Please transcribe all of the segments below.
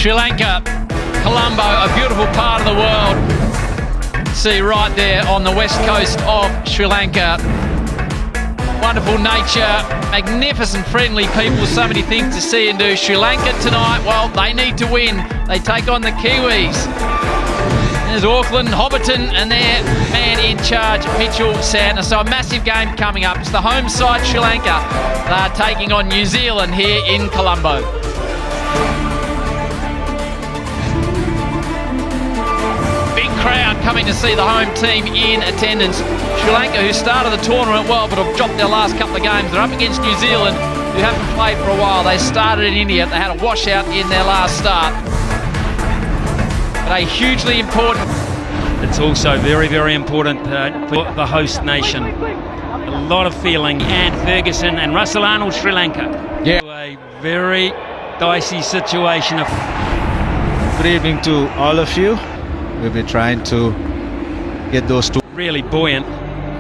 Sri Lanka, Colombo, a beautiful part of the world. See right there on the west coast of Sri Lanka. Wonderful nature, magnificent friendly people, so many things to see and do. Sri Lanka tonight, well, they need to win. They take on the Kiwis. There's Auckland, Hobbiton, and their man in charge, Mitchell Santner. So a massive game coming up. It's the home side, Sri Lanka. They're taking on New Zealand here in Colombo. Big crowd coming to see the home team in attendance. Sri Lanka, who started the tournament well but have dropped their last couple of games. They're up against New Zealand, who haven't played for a while. They started in India. They had a washout in their last start. But a hugely important. It's also very, very important for the host nation. A lot of feeling. And Ferguson and Russell Arnold, Sri Lanka. Yeah. A very dicey situation. Good evening to all of you. We'll be trying to get those two. Really buoyant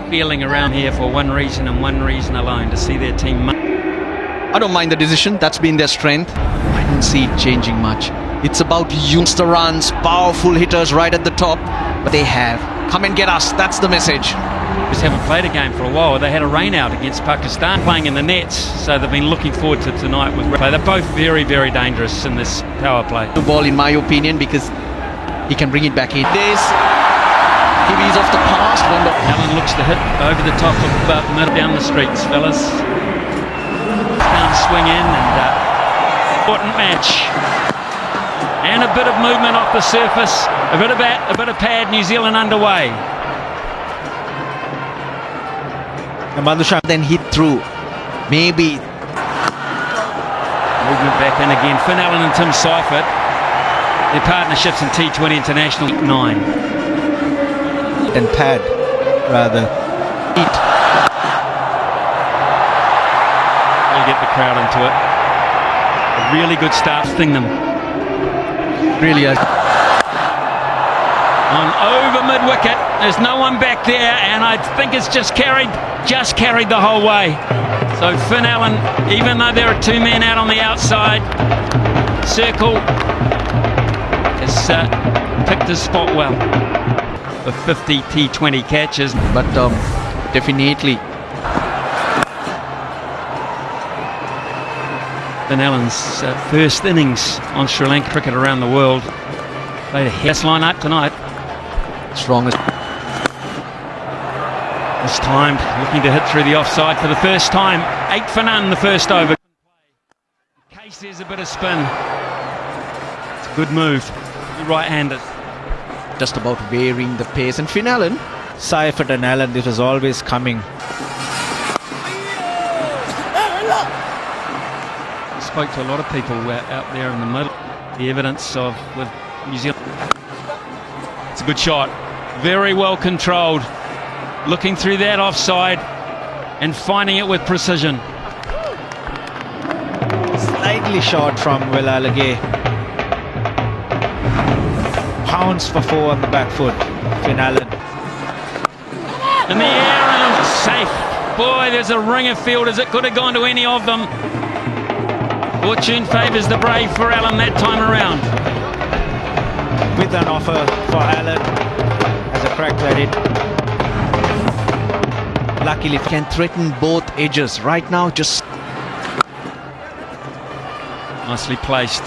feeling around here for one reason and one reason alone, to see their team. I don't mind the decision. That's been their strength. I didn't see it changing much. It's about the runs, powerful hitters right at the top. But they have. Come and get us. That's the message. Just haven't played a game for a while. They had a rain out against Pakistan playing in the nets, so they've been looking forward to tonight with play. They're both very, very dangerous in this power play. The ball, in my opinion, because he can bring it back in. This Kiwis off the past. Allen looks to hit over the top of middle down the streets, fellas. Down swing in and important match. And a bit of movement off the surface, a bit of bat, a bit of pad. New Zealand underway. Then hit through. Maybe. Movement back in again. Finn Allen and Tim Seifert. Their partnerships in T20 International 9. And pad, rather. Eidt. We'll get the crowd into it. A really good start. Sting them. Really is. On over mid-wicket, there's no one back there, and I think it's just carried the whole way. So Finn Allen, even though there are two men out on the outside, circle has picked his spot well. For 50 T20 catches. But definitely. Finn Allen's first innings on Sri Lanka cricket around the world. Played a best line-up tonight. Strongest. This time, looking to hit through the offside for the first time. 8 for none the first over. In case there's a bit of spin. It's a good move. Right-handed. Just about varying the pace. And Finn Allen. Seifert and Allen, this was always coming. Spoke to a lot of people out there in the middle. The evidence of with New Zealand. It's a good shot. Very well controlled. Looking through that offside and finding it with precision. Slightly short from Will Allegay. Pounds for 4 on the back foot. Finn Allen. In the air and it's safe. Boy, there's a ring of fielders. It could have gone to any of them. Fortune favours the brave for Allen that time around. With an offer for Allen as a crack at it. Luckily, can threaten both edges. Right now, just. Nicely placed.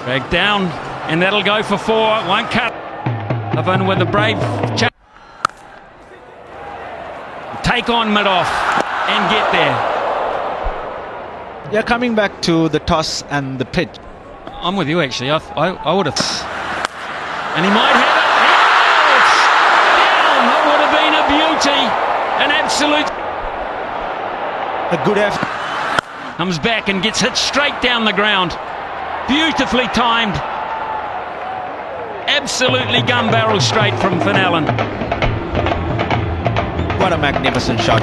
Drag down, and that'll go for 4. Won't cut. Even with the brave. Take on mid-off and get there. Yeah, coming back to the toss and the pitch. I'm with you, actually. I would have. And he might have it. It's down. That would have been a beauty. An absolute. A good effort. Comes back and gets hit straight down the ground. Beautifully timed. Absolutely gun barrel straight from Finn Allen. What a magnificent shot.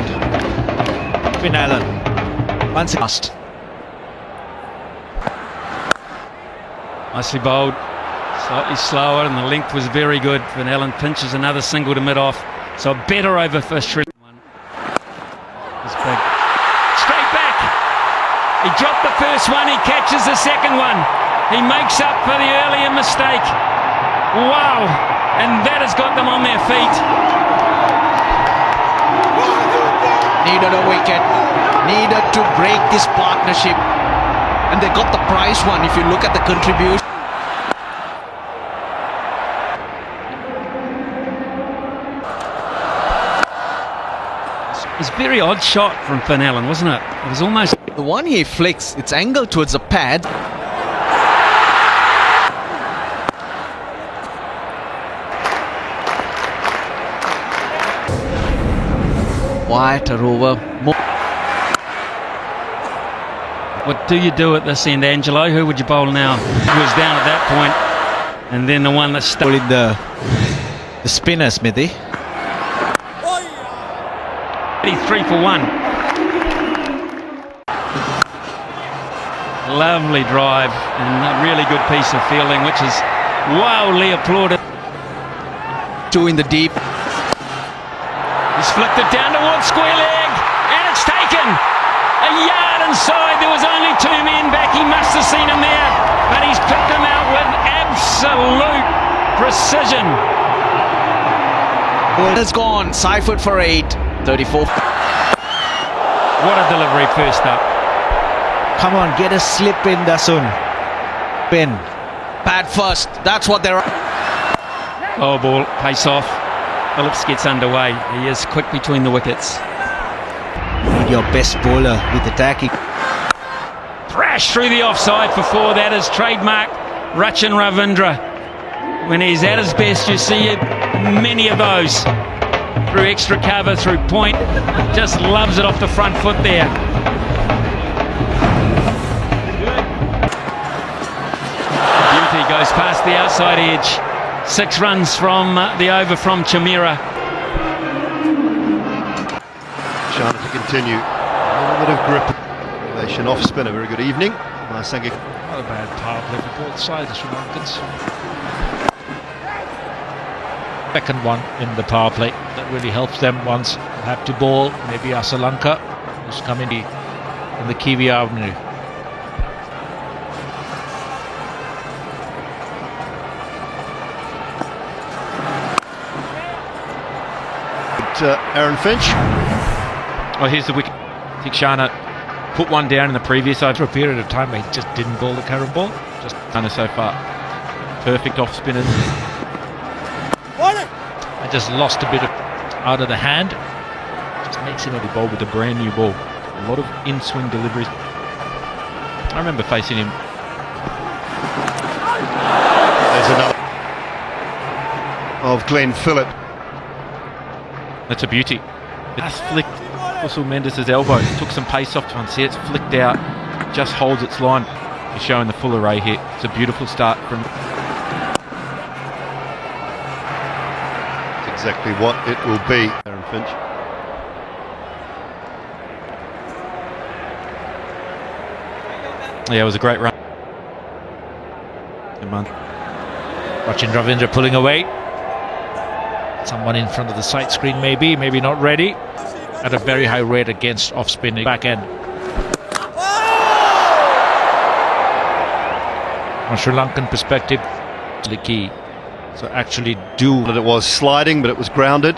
Finn Allen. Once again. Nicely bowled. Slightly slower, and the length was very good. Finn Allen pinches another single to mid-off. So a better over for Sri Lanka. It's big. Straight back. He dropped the first one, he catches the second one. He makes up for the earlier mistake. Wow, and that has got them on their feet. Needed a wicket, needed to break this partnership. And they got the prize one if you look at the contribution. It was a very odd shot from Finn Allen, wasn't it? It was almost... The one he flicks, it's angled towards the pad. Quieter over. What do you do at this end, Angelo? Who would you bowl now? Who was down at that point, and then the one that stuck. Pulling the spinner, Smithy. 3 for 1. Lovely drive and a really good piece of fielding, which is wildly applauded. Two in the deep. He's flicked it down towards square leg, and it's taken. A yard inside, there was only 2 men back. He must have seen him there, but he's picked him out with absolute precision. Ball has gone. Seifert for 8. 34. What a delivery first up. Come on, get a slip in, Dasun. Pin. Pad first. That's what they're... Oh, ball, pace off. Phillips gets underway. He is quick between the wickets. Your best bowler with attacking. Thrash through the offside for 4. That is trademark Rachin Ravindra. When he's at his best, you see many of those. Through extra cover, through point. Just loves it off the front foot there. Beauty goes past the outside edge. 6 runs from the over from Chamira. Shana to continue. A little bit of grip. Relation off spinner. Very good evening. Masangi. Not a bad power play for both sides, the Sri Lankans. Second one in the power play that really helps them once they have to bowl. Maybe Asalanka, who's coming in the Kiwi Avenue. Aaron Finch. Oh, here's the wicket. I think Shana put one down in the previous over a period of time. He just didn't bowl the current ball. Just done it so far. Perfect off spinners. I just lost a bit of out of the hand. Just makes him a bowl with a brand new ball. A lot of in-swing deliveries. I remember facing him. There's another of Glenn Phillip. That's a beauty. It's flicked Russell Mendes' elbow. Took some pace off to see it's flicked out. Just holds its line. He's showing the full array here. It's a beautiful start from... That's exactly what it will be, Aaron Finch. Yeah, it was a great run. Good man. Rachin Ravindra pulling away. Someone in front of the sight screen maybe not ready. At a very high rate against off-spinning back end. From a Sri Lankan perspective, the key. So actually do... That it was sliding, but it was grounded.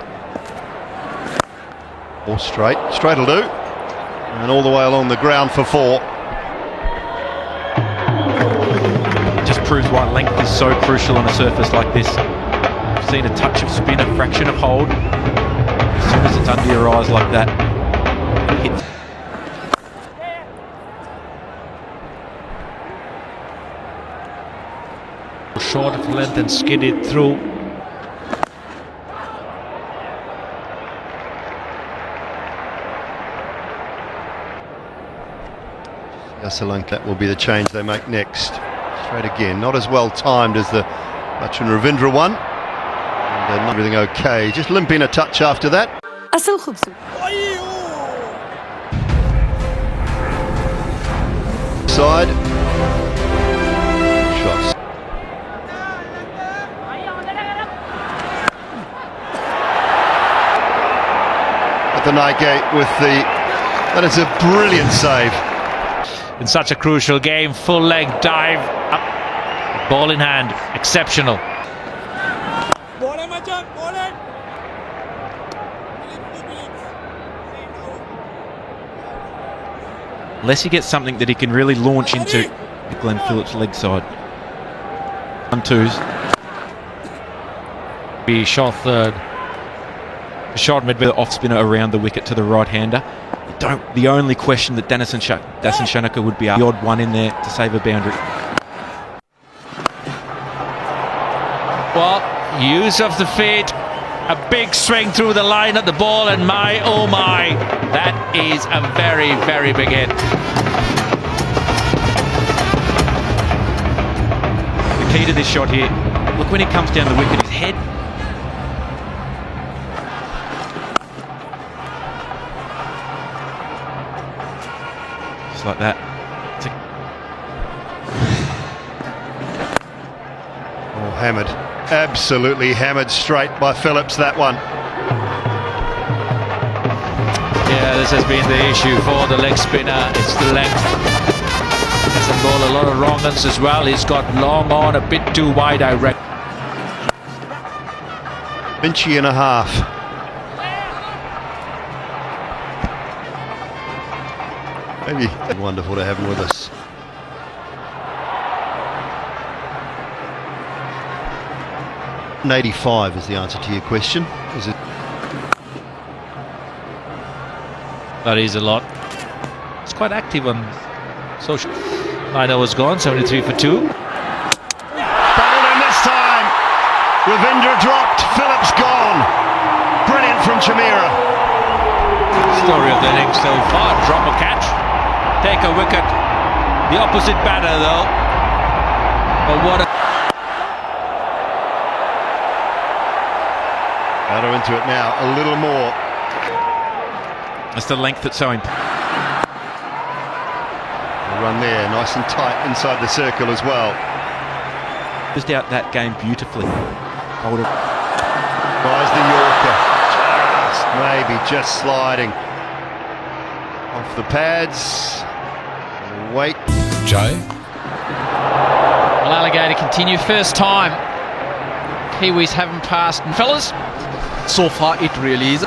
Or straight. Straight will do. And all the way along the ground for 4. It just proves why length is so crucial on a surface like this. I've seen a touch of spin, a fraction of hold. As soon as it's under your eyes like that, it hits. Short of length and skid it through. Yasalanka, that will be the change they make next. Straight again, not as well timed as the Rachin Ravindra one. And everything okay, just limping a touch after that. असल खूबसूरत Side. Shots. At the night gate with the... That is a brilliant save. in such a crucial game. Full leg dive up, ball in hand, exceptional. Unless he gets something that he can really launch into Glenn Phillips' leg side. 1-2s. Be shot third. Shot mid. The off spinner around the wicket to the right hander. The only question that Dasan Shanaka would be the odd one in there to save a boundary. Well, use of the feet, a big swing through the line at the ball, and my oh my, that is a very, very big hit. The key to this shot here, look when he comes down the wicket, his head. Just like that. Oh, hammered. Absolutely hammered straight by Phillips, that one. Yeah, this has been the issue for the leg spinner. It's the length. Has the ball a lot of wrong ones as well. He's got long on, a bit too wide, I reckon. Inchy and a half. Maybe wonderful to have him with us. $85 is the answer to your question. Is it? That is a lot. It's quite active on social. Niner was gone, 73 for 2. Bowled in this time. Ravindra dropped. Phillips gone. Brilliant from Chamira. Story of the innings so far. Drop a catch, take a wicket. The opposite batter though. But what a Batter into it now. A little more. That's the length that's so important. A run there, nice and tight inside the circle as well. Just out that game beautifully. Tries the Yorker. Just sliding off the pads. Wait. Jay? Well, Alligator continue. First time Kiwis haven't passed. And fellas, So far, it really is.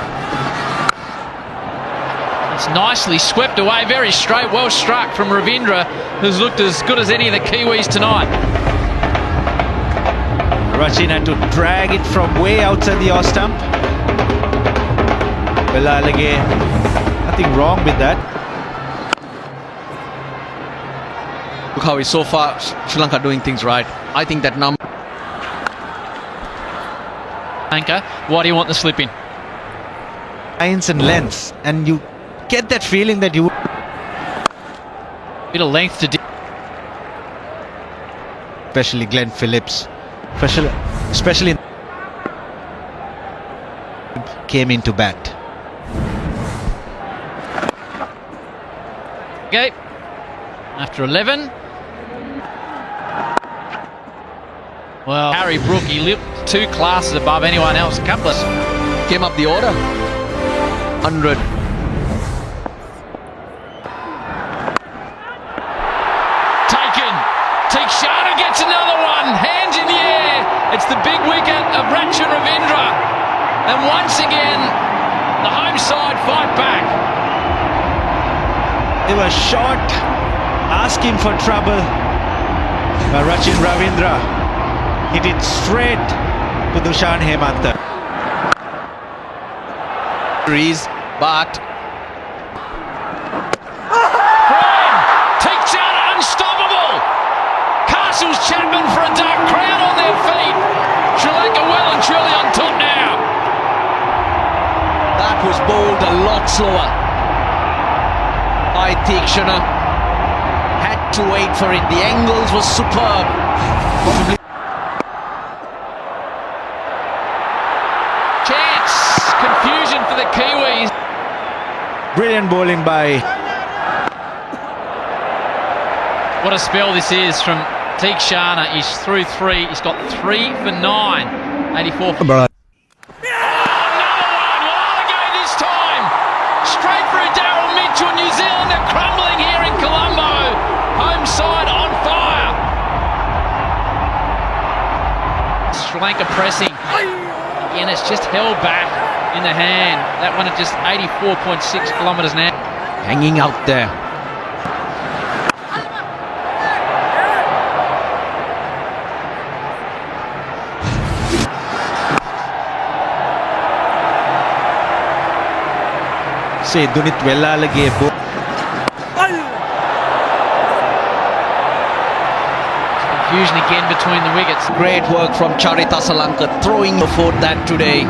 it's nicely swept away, very straight, well struck from Ravindra, who's looked as good as any of the Kiwis tonight. Rachin had to drag it from way outside the off stump. Well, Alligator, nothing wrong with that. Look how so far Sri Lanka doing things right. I think that number. Anchor, why do you want the slip in? Lines and lengths, and you get that feeling that you. Bit of length to. Especially Glenn Phillips, especially came into bat. Okay, after 11. Well, Harry Brook, he lived 2 classes above anyone else. A couple of Came up the order. 100. taken. Tikshana gets another one. Hands in the air. It's the big wicket of Rachin Ravindra. And once again, the home side fight back. They were short, asking for trouble. But Rachin Ravindra hit it straight to Dushan Hemanta. But Graham, Tikshana unstoppable. Castles Chapman for a dark crowd on their feet. Sri Lanka well and truly on top now. that was bowled a lot slower by Tikshana. Had to wait for it. The angles was superb. Probably Chance. Confusion for the Kiwis. Brilliant bowling by. What a spell this is from Tikshana. He's through 3. He's got 3 for 9. 84 for... Another one. Well, Alligator this time. Straight through Daryl Mitchell. New Zealand are crumbling here in Colombo. Sri Lanka pressing. Again, it's just held back in the hand. That one at just 84.6 kilometres an hour. Hanging out there. See, Dunit Vellalage. Confusion again between the wickets. Great work from Charita Salanka, throwing before that today.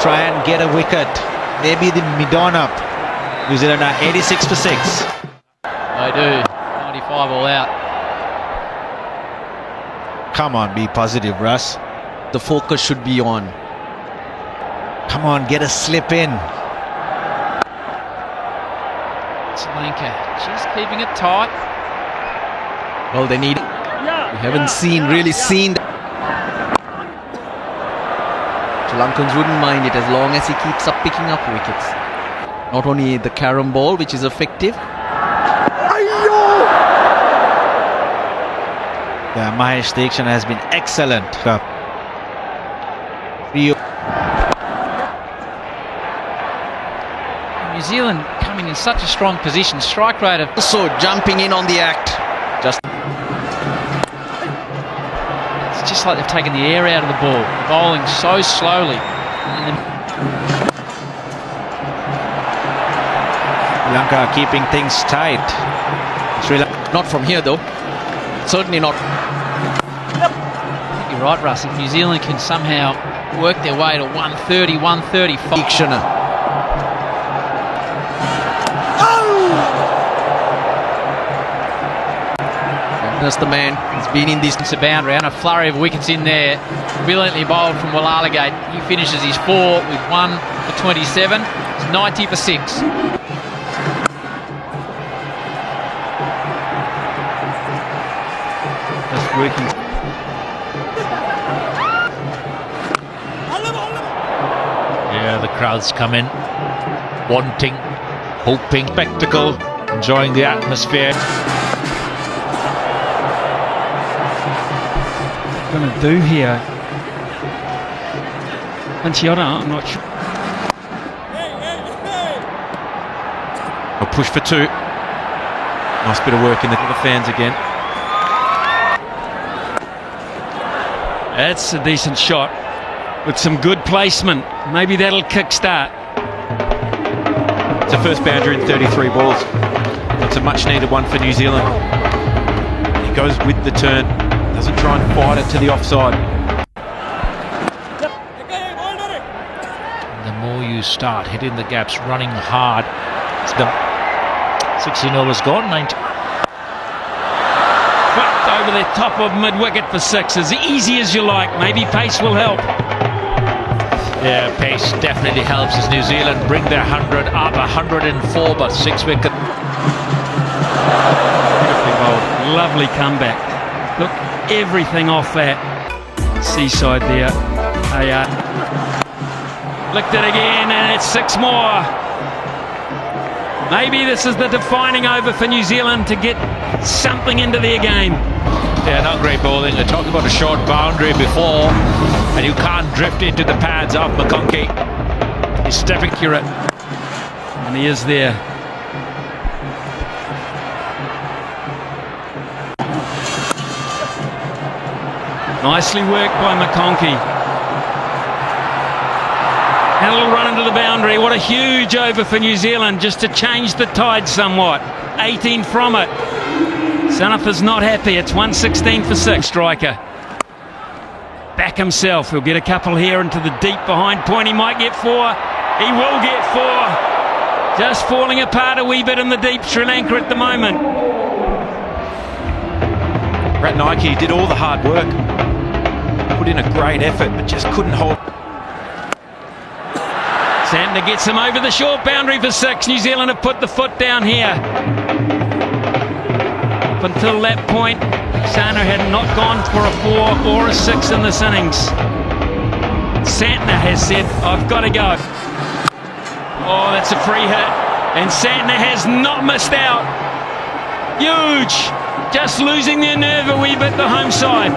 Try and get a wicket. Maybe the mid-on up. New Zealand are 86 for 6. They do. 95 all out. Come on, be positive, Russ. The focus should be on. Come on, get a slip in. Sri Lanka just keeping it tight. Well, they need. We haven't really seen. Sri Lankans wouldn't mind it as long as he keeps up picking up wickets. Not only the carom ball, which is effective. The Mahesh Dikshan has been excellent. New Zealand coming in such a strong position. Strike rate of Also jumping in on the act. it's just like they've taken the air out of the ball. Bowling so slowly. And then Sri Lanka keeping things tight. Sri Lanka. Not from here though. Certainly not. I think you're right, Russ. If New Zealand can somehow work their way to 130, 135. Dikshana. That's the man. He's been in these. It's a boundary and a flurry of wickets in there. Brilliantly bowled from Wallalagate. He finishes his 4 with 1 for 27. It's 90 for 6. Just working. Yeah, the crowds come in, wanting, hoping, spectacle, enjoying the atmosphere. Going to do here? Antiota, I'm not sure. A push for 2. Nice bit of work in the fans again. That's a decent shot with some good placement. Maybe that'll kickstart. It's a first boundary in 33 balls. It's a much needed one for New Zealand. He goes with the turn. Doesn't try and fight it to the offside. The more you start hitting the gaps, running hard, it's the 16 overs gone. 90. Flipped over the top of mid-wicket for 6. As easy as you like. Maybe pace will help. Yeah, pace definitely helps as New Zealand bring their 100 up, 104, but 6 wicket. Beautifully bowled. Lovely comeback. Look, everything off that seaside there. Licked it again, and it's 6 more. Maybe this is the defining over for New Zealand to get something into their game. Yeah, not great bowling. I talked about a short boundary before, and you can't drift into the pads of McConkey. He's stepping accurate. And he is there. Nicely worked by McConkey. And a little run into the boundary. What a huge over for New Zealand, just to change the tide somewhat. 18 from it. Sanath is not happy. It's 116 for 6. Striker. Back himself. He'll get a couple here into the deep behind point. He might get 4. He will get 4. Just falling apart a wee bit in the deep Sri Lanka at the moment. Ratnayake did all the hard work. Put in a great effort, but just couldn't hold. Santner gets him over the short boundary for 6. New Zealand have put the foot down here. Up until that point, Santner had not gone for a 4 or a 6 in this innings. Santner has said, I've got to go. Oh, that's a free hit. And Santner has not missed out. Huge. just losing their nerve a wee bit, the home side.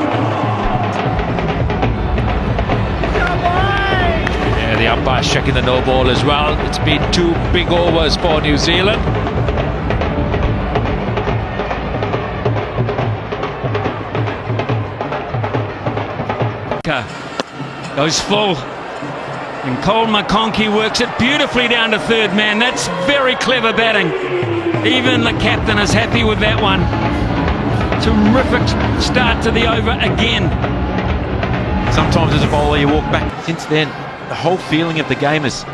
Yeah, the umpire's checking the no ball as well. It's been 2 big overs for New Zealand. Goes full. And Cole McConkey works it beautifully down to third man. That's very clever batting. Even the captain is happy with that one. Terrific start to the over again. Sometimes as a bowler you walk back. Since then, the whole feeling of the game is...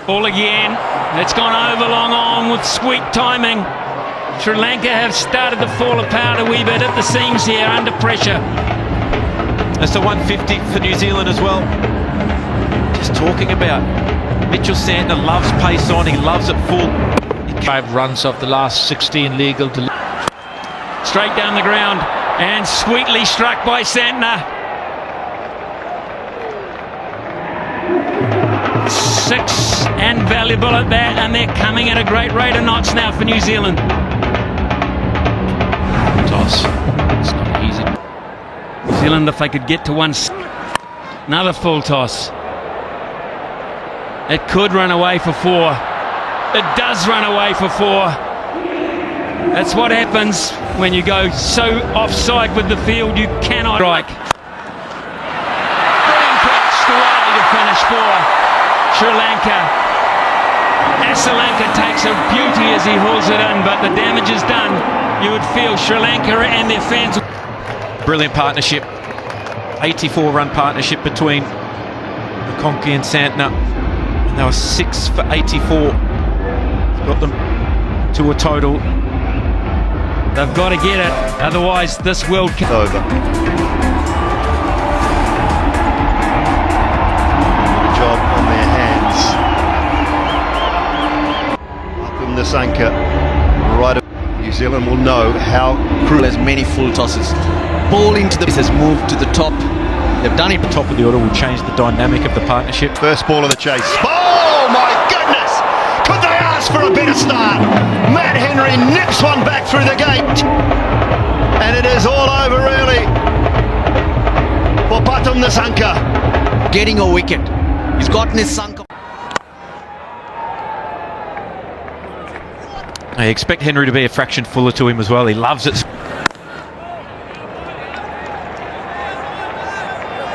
Ball again. It's gone over long on with sweet timing. Sri Lanka have started to fall apart a wee bit at the seams here under pressure. That's the 150 for New Zealand as well. Just talking about Mitchell Santner loves pace on, he loves it full. 5 runs off the last 16 legal to... Straight down the ground and sweetly struck by Santner. 6 and valuable at that, and they're coming at a great rate of knots now for New Zealand. Toss. It's not easy. New Zealand, if they could get to one... Another full toss. It could run away for 4. It does run away for 4. That's what happens when you go so offside with the field, you cannot strike. Brilliant catch away to finish for Sri Lanka. Asalanka takes a beauty as he hauls it in, but the damage is done. You would feel Sri Lanka and their fans... Brilliant partnership. 84-run partnership between McConkey and Santner. And they were 6 for 84. Got them to a total. They've got to get it, otherwise this World Cup... Over. Good job on their hands. Welcome this anchor. Right, New Zealand will know how cruel. As many full tosses. Ball into the... has moved to the top. They've done it. Top of the order will change the dynamic of the partnership. First ball of the chase. Oh my goodness! Could they ask for a better start? Matt Henry nips one back through the gate. And it is all over really for Pathum Nissanka. Getting a wicket. He's gotten his Sanka. I expect Henry to be a fraction fuller to him as well. He loves it.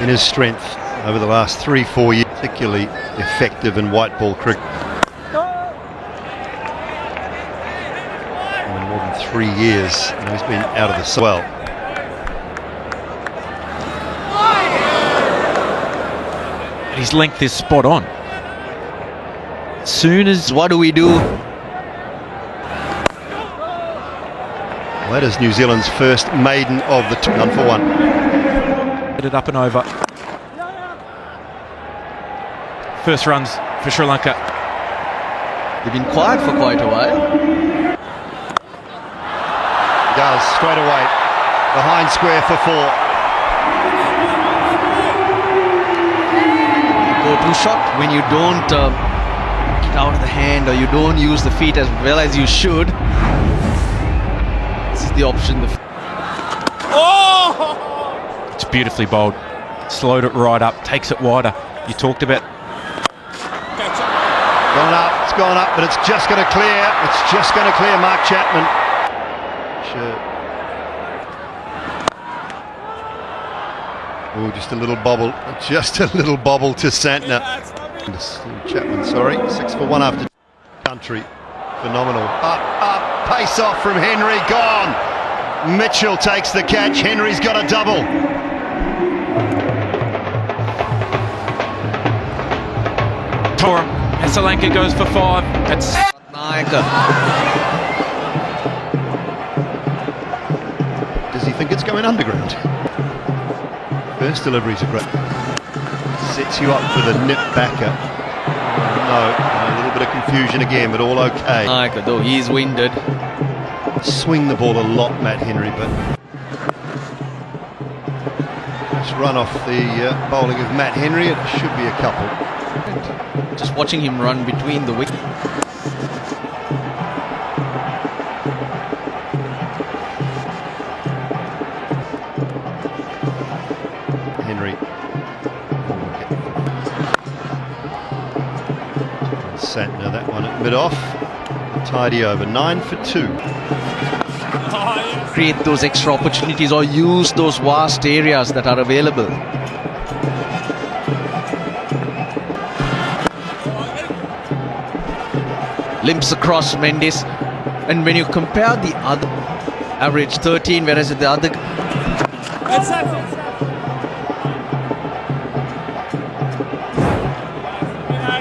In his strength over the last 3-4 years, particularly effective in white ball cricket. In more than 3 years, he's been out of the swell. His length is spot on. Soon as... What do we do? Well, that is New Zealand's first maiden of the 1 for 1. It up and over. First runs for Sri Lanka. They've been quiet for quite a while. Does straight away. Behind square for 4. Go-to shot when you don't get out of the hand or you don't use the feet as well as you should. This is the option. It's beautifully bowled. Slowed it right up, takes it wider. You talked about... It's gone up, but it's just going to clear. It's just going to clear Mark Chapman. Sure. Oh, just a little bobble. Just a little bobble to Santner. Chapman, sorry. 6 for 1 after country. Phenomenal. Up, pace off from Henry, gone. Mitchell takes the catch. Henry's got a double. Torum. Asalanka goes for 5. That's... Does he think it's going underground? First delivery's a great. Sets you up for the nip backer. No, a little bit of confusion again, but all okay. Though he's winded. Swing the ball a lot, Matt Henry, but just run off the bowling of Matt Henry. It should be a couple. Just watching him run between the wickets. Santner that one at mid-off. Tidy over, 9 for 2. Create those extra opportunities or use those vast areas that are available. Limps across Mendes, and when you compare the other, average 13, whereas the other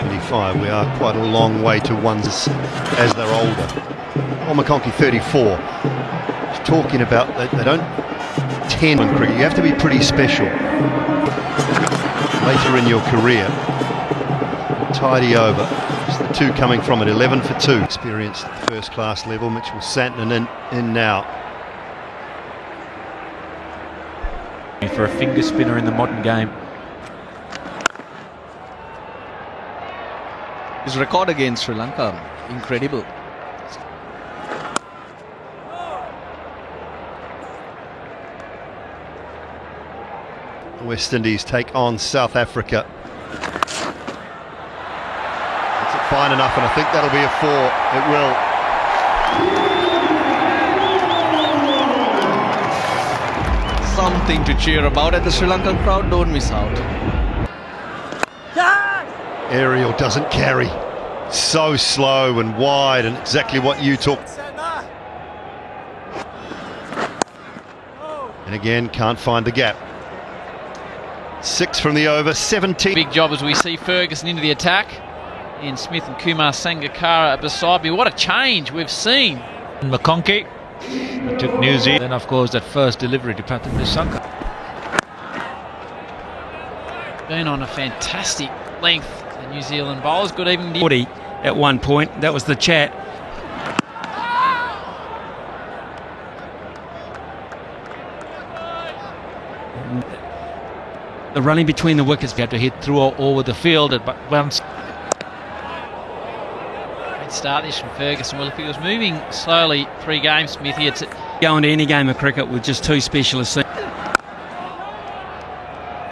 25, we are quite a long way to ones as they're older. Paul McConkey 34. He's talking about they don't tend in cricket. You have to be pretty special later in your career. Tidy over. It's the two coming from at 11 for 2. Experienced at the first class level. Mitchell Santner in now. For a finger spinner in the modern game. his record against Sri Lanka, incredible. The West Indies take on South Africa. Is it fine enough? And I think that'll be a 4. It will. Something to cheer about, and the Sri Lankan crowd don't miss out. Aerial doesn't carry. So slow and wide, and exactly what you took. And again, can't find the gap. 6 from the over, 17. Big job as we see Ferguson into the attack. Ian Smith and Kumar Sangakkara beside me. What a change we've seen. McConkey took New Zealand. Then, of course, that first delivery to Pathum Nissanka. Been on a fantastic length. The New Zealand bowlers. Good evening. 40 at one point. That was the chat. The running between the wickets, we had to hit through all over the field. But once. Great start this from Ferguson. Well, if he was moving slowly 3 games, Smithy, it's Go into any game of cricket with just 2 specialists.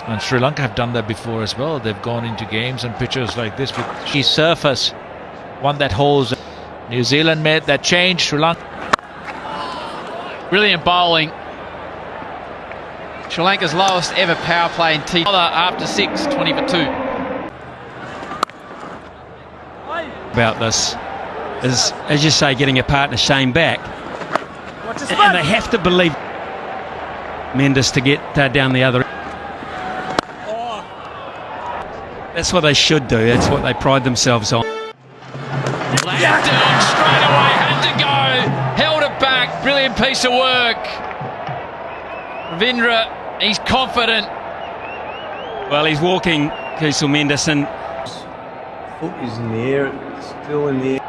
And Sri Lanka have done that before as well. They've gone into games and pitches like this with key surface, one that holds. New Zealand made that change. Sri Lanka. brilliant bowling. Sri Lanka's lowest ever power play in T20 after 6, 20 for 2. About this is, as you say, getting a partner Shane back, and they have to believe Mendes to get down the other. That's what they should do. That's what they pride themselves on. Langdon straight away had to go, held it back. Brilliant piece of work. Ravindra, he's confident. Well, he's walking Kusal Mendes, and Foot is in the air, it's still in the air.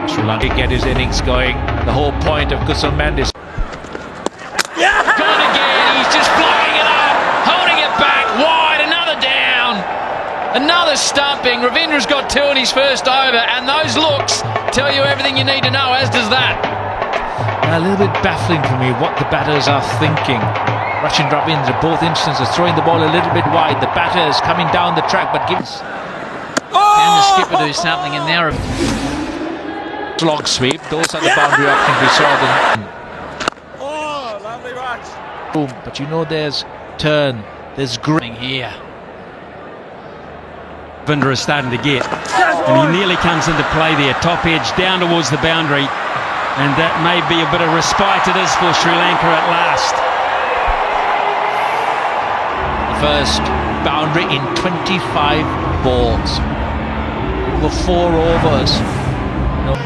Sri Lanka get his innings going. The whole point of Kusal Mendes. Gone again, he's just flying it up, holding it back, wide, another down. Another stumping. Ravindra's got 2 in his first over, and those looks tell you everything you need to know, as does that. A little bit baffling for me what the batters are thinking. Rachin Ravindra, both instances, throwing the ball a little bit wide. The batters coming down the track, but gives. Can the skipper do something? And now Slog sweep. Those are the boundary options we saw. Boom, but you know there's turn, there's green here. Ravindra is starting to get, and he nearly comes into play there, top edge down towards the boundary, and that may be a bit of respite it is for Sri Lanka at last. The first boundary in 25 balls. Over 4 overs. No.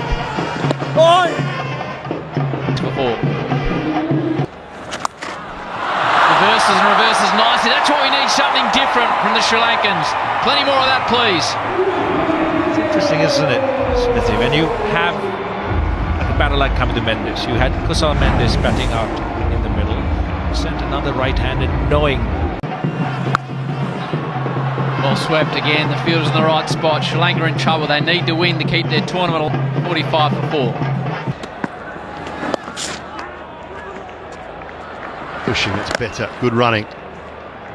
Reverses and reverses nicely. That's what we need, something different from the Sri Lankans. Plenty more of that, please. It's interesting, isn't it, Smithy? When you have a batter like Kamdu Mendes, you had Kusal Mendes batting out in the middle, sent another right-handed, knowing. Well swept again. The field's in the right spot. Sri Lanka in trouble. They need to win to keep their tournament 45 for 4. Pushing, it's better. Good running.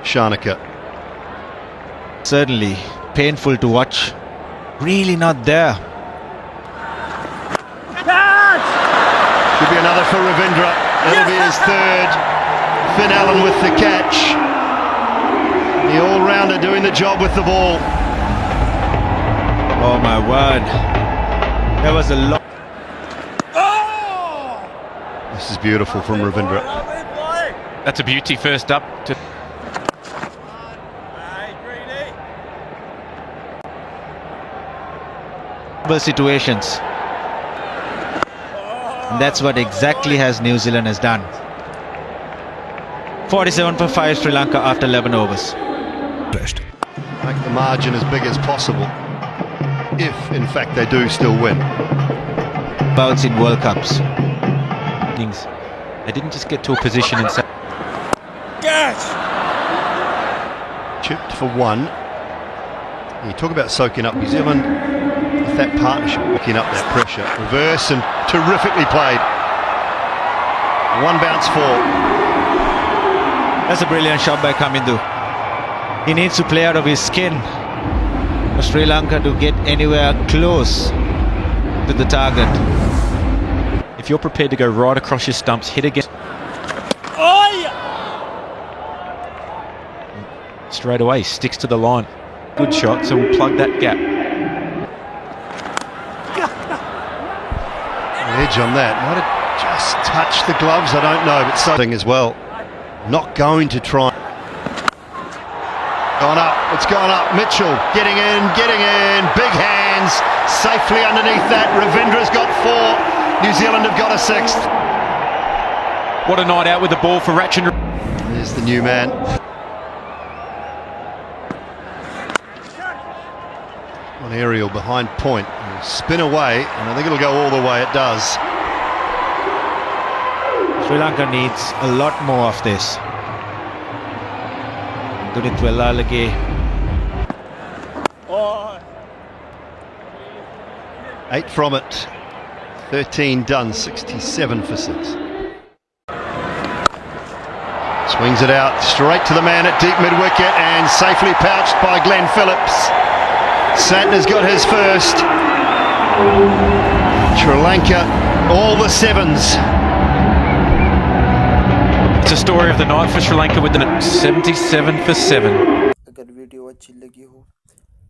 Shanaka. Certainly, painful to watch. Really not there. Should be another for Ravindra. It'll be his third. Finn Allen with the catch. The all-rounder doing the job with the ball. Oh my word. There was a lot. This is beautiful from Ravindra. That's a beauty first up. Situations. And that's what exactly has New Zealand has done. 47 for 5 Sri Lanka after 11 overs. Make the margin as big as possible, if in fact they do still win. Bouts in World Cups. They didn't just get to a position and say Chipped for one. You talk about soaking up New Zealand with that partnership, picking up that pressure. Reverse and terrifically played. One bounce four. That's a brilliant shot by Kamindu. He needs to play out of his skin for Sri Lanka to get anywhere close to the target. if you're prepared to go right across your stumps, hit again. Straight away, sticks to the line. Good shot, so we'll plug that gap. Edge on that. Might have just touched the gloves, I don't know, but something as well. Not going to try. Gone up, it's gone up. Mitchell getting in. Big hands, safely underneath that. Ravindra's got 4. New Zealand have got a 6th. What a night out with the ball for Ratchin. There's the new man. On aerial behind point. It'll spin away, and I think it'll go all the way. It does. Sri Lanka needs a lot more of this. Dunitwellalage. 8 from it. 13 done. 67 for 6. Swings it out straight to the man at deep mid-wicket and safely pouched by Glenn Phillips. Santner's got his first. Sri Lanka, all the 7s. It's a story of the night for Sri Lanka with the 77 for 7. अगर video अच्छी लगी हो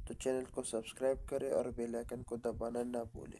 तो channel को subscribe करें और bell icon को दबाना ना भूलें।